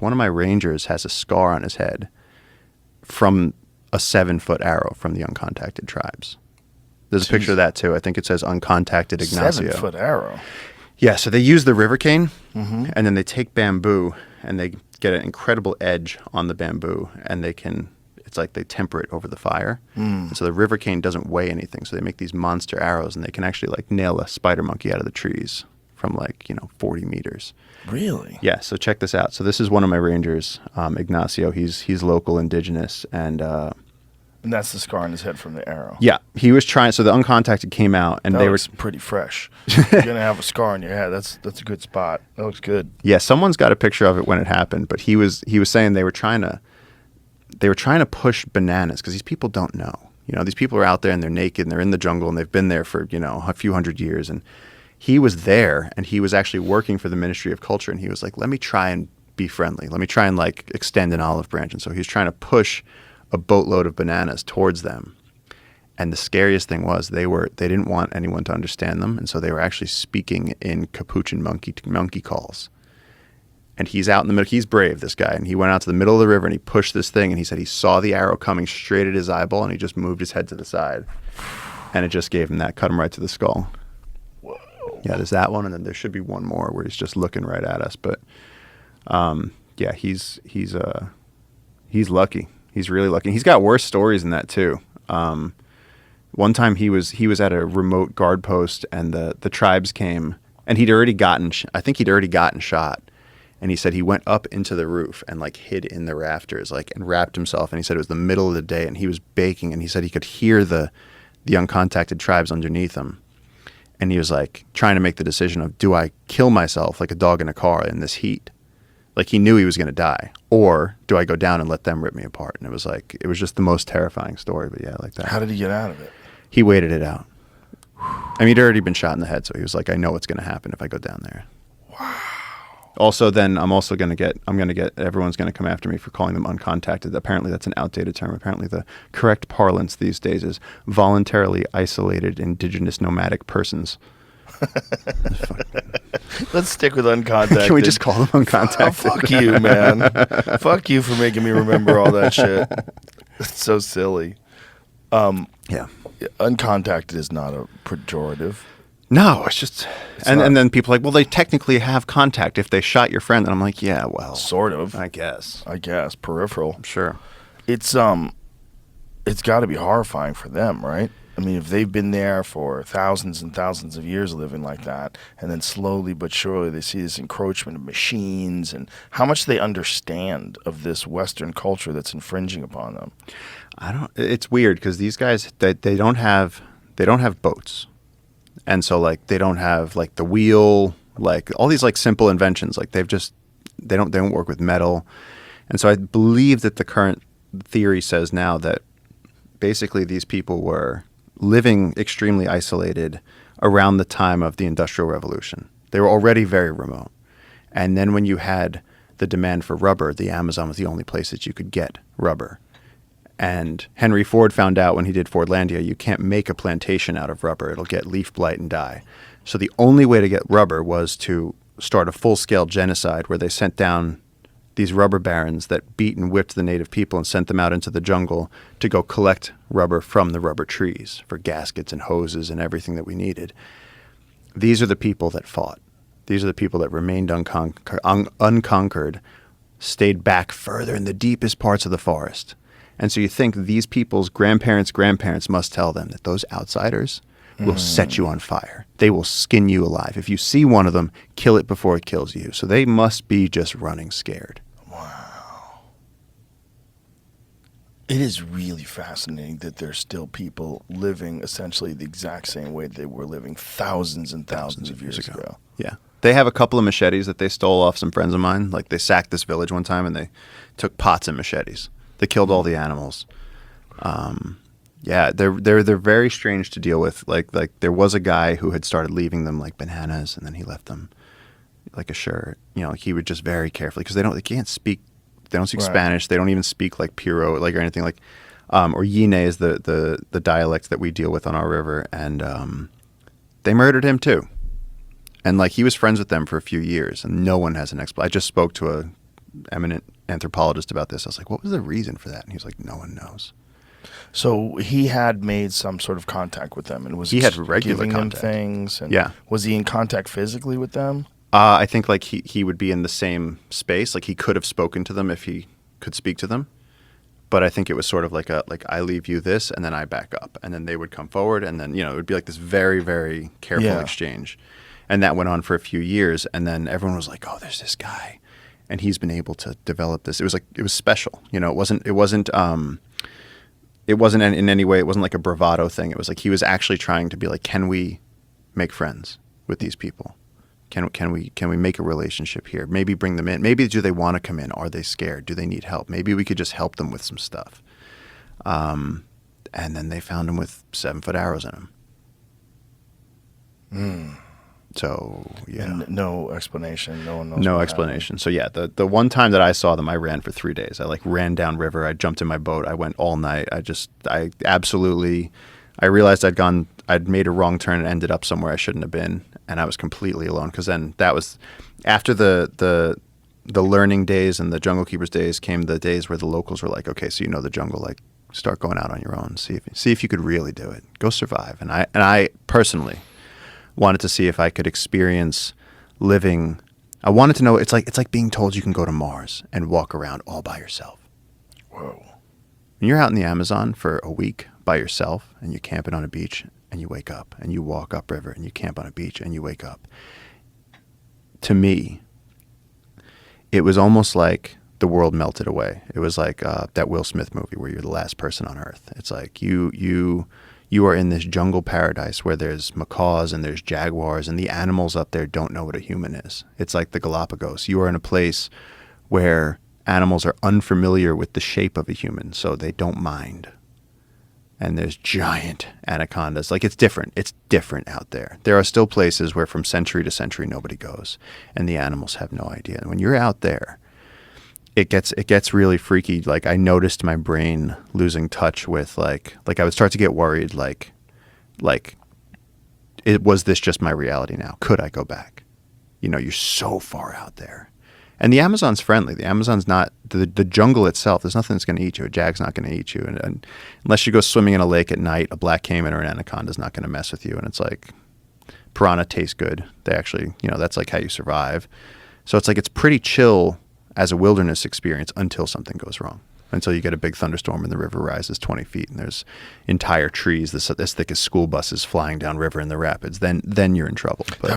one of my rangers has a scar on his head from a 7-foot arrow from the Uncontacted tribes. There's a picture of that too. I think it says Uncontacted Ignacio. 7-foot arrow. Yeah, so they use the river cane, and then they take bamboo, and they get an incredible edge on the bamboo, and it's like they temper it over the fire. And so the river cane doesn't weigh anything, so they make these monster arrows, and they can actually like nail a spider monkey out of the trees from 40 meters. Really? Yeah, so check this out. So this is one of my rangers, Ignacio. He's local, indigenous, and that's the scar on his head from the arrow. yeah, he was trying. So the Uncontacted came out, and That they were looks pretty fresh. You're gonna have a scar on your head. That's a good spot. That looks good. Yeah, someone's got a picture of it when it happened, but he was saying they were trying to push bananas because these people don't know. These people are out there and they're naked and they're in the jungle and they've been there for a few hundred years. And he was there and he was actually working for the Ministry of Culture, and he was like, let me try and be friendly. Let me try and extend an olive branch. And so he was trying to push a boatload of bananas towards them. And the scariest thing was they didn't want anyone to understand them, and so they were actually speaking in Capuchin monkey calls. And he's out in the middle. He's brave, this guy, and he went out to the middle of the river and he pushed this thing, and he said he saw the arrow coming straight at his eyeball, and he just moved his head to the side, and it just gave him that, cut him right to the skull. Whoa. Yeah, there's that one, and then there should be one more where he's just looking right at us. But yeah, he's lucky. He's really lucky. He's got worse stories than that too. One time he was at a remote guard post, and the tribes came, and he'd already gotten shot, and he said he went up into the roof and hid in the rafters and wrapped himself, and he said it was the middle of the day and he was baking, and he said he could hear the Uncontacted tribes underneath him, and he was trying to make the decision of, do I kill myself like a dog in a car in this heat? He knew he was going to die, or do I go down and let them rip me apart? And it was just the most terrifying story. But yeah, like that. How did he get out of it? He waited it out. I mean, he'd already been shot in the head, so he was like, I know what's going to happen if I go down there. Wow. Also, then everyone's going to come after me for calling them uncontacted. Apparently that's an outdated term. Apparently the correct parlance these days is voluntarily isolated indigenous nomadic persons. Let's stick with uncontacted. Can we just call them uncontacted? Oh, fuck you, man. Fuck you for making me remember all that shit. It's so silly. Yeah. Uncontacted is not a pejorative. No, it's just... And then people are like, well, they technically have contact if they shot your friend. And I'm like, yeah, well... Sort of. I guess. Peripheral. I'm sure. It's got to be horrifying for them, right? I mean, if they've been there for thousands and thousands of years living like that, and then slowly but surely they see this encroachment of machines, and how much they understand of this Western culture that's infringing upon them. It's weird because these guys, they don't have boats. And so they don't have the wheel, all these simple inventions. They don't work with metal. And so I believe that the current theory says now that basically these people were living extremely isolated around the time of the Industrial Revolution. They were already very remote. And then when you had the demand for rubber, the Amazon was the only place that you could get rubber. And Henry Ford found out when he did Fordlandia, you can't make a plantation out of rubber. It'll get leaf blight and die. So the only way to get rubber was to start a full-scale genocide where they sent down these rubber barons that beat and whipped the native people and sent them out into the jungle to go collect rubber from the rubber trees for gaskets and hoses and everything that we needed. These are the people that fought. These are the people that remained unconquered, stayed back further in the deepest parts of the forest. And so you think these people's grandparents must tell them that those outsiders will set you on fire. They will skin you alive. If you see one of them, kill it before it kills you. So they must be just running scared. Wow. It is really fascinating that there's still people living essentially the exact same way they were living thousands and thousands of years ago. Yeah. They have a couple of machetes that they stole off some friends of mine. They sacked this village one time and they took pots and machetes. They killed all the animals. Yeah, they're very strange to deal with. Like there was a guy who had started leaving them bananas, and then he left them a shirt. He would just very carefully because they can't speak. They don't speak Spanish. They don't even speak Piro or anything or Yine is the dialect that we deal with on our river, and they murdered him too. And he was friends with them for a few years, and no one has an explanation. I just spoke to eminent anthropologist about this. I was like, what was the reason for that? And he was like, no one knows. So he had made some sort of contact with them and was He had regular giving contact. them things. And Yeah. Was he in contact physically with them? I think like he would be in the same space. Like he could have spoken to them if he could speak to them. But I think it was sort of like I leave you this and then I back up. And then they would come forward and then, it would be like this very, very careful Yeah. exchange. And that went on for a few years. And then everyone was like, oh, there's this guy. And he's been able to develop this. It was special. It wasn't in any way, it wasn't like a bravado thing. It was like he was actually trying to be like, can we make friends with these people? Can we make a relationship here? Maybe bring them in. Maybe do they want to come in? Are they scared? Do they need help? Maybe we could just help them with some stuff. And then they found him with 7-foot arrows in him. So yeah, And no explanation. No one knows. no what explanation. So yeah, the one time that I saw them, I ran for 3 days. I like ran down river. I jumped in my boat. I went all night. I realized I'd made a wrong turn and ended up somewhere I shouldn't have been. And I was completely alone because then that was after the learning days and the Jungle Keepers days came the days where the locals were like, okay, so the jungle, like start going out on your own, see if you could really do it, go survive. And I personally wanted to see if I could experience living. I wanted to know it's like being told you can go to Mars and walk around all by yourself. Whoa. When you're out in the Amazon for a week by yourself and you're camping on a beach and you wake up and you walk upriver and you camp on a beach and you wake up. To me, it was almost like the world melted away. It was like that Will Smith movie where you're the last person on Earth. It's like you are in this jungle paradise where there's macaws and there's jaguars and the animals up there don't know what a human is. It's like the Galapagos. You are in a place where animals are unfamiliar with the shape of a human, so they don't mind. And there's giant anacondas. Like it's different. It's different out there. There are still places where from century to century nobody goes, and the animals have no idea. And when you're out there, it gets really freaky. Like I noticed my brain losing touch with like I would start to get worried. Like was this just my reality now? Could I go back? You're so far out there. And the Amazon's friendly. The Amazon's not the jungle itself. There's nothing that's going to eat you. A jag's not going to eat you, and unless you go swimming in a lake at night, a black caiman or an anaconda is not going to mess with you. And it's like piranha tastes good. They actually, that's like how you survive. So it's like it's pretty chill as a wilderness experience until something goes wrong. Until you get a big thunderstorm and the river rises 20 feet and there's entire trees as thick as school buses flying down river in the rapids. Then you're in trouble. But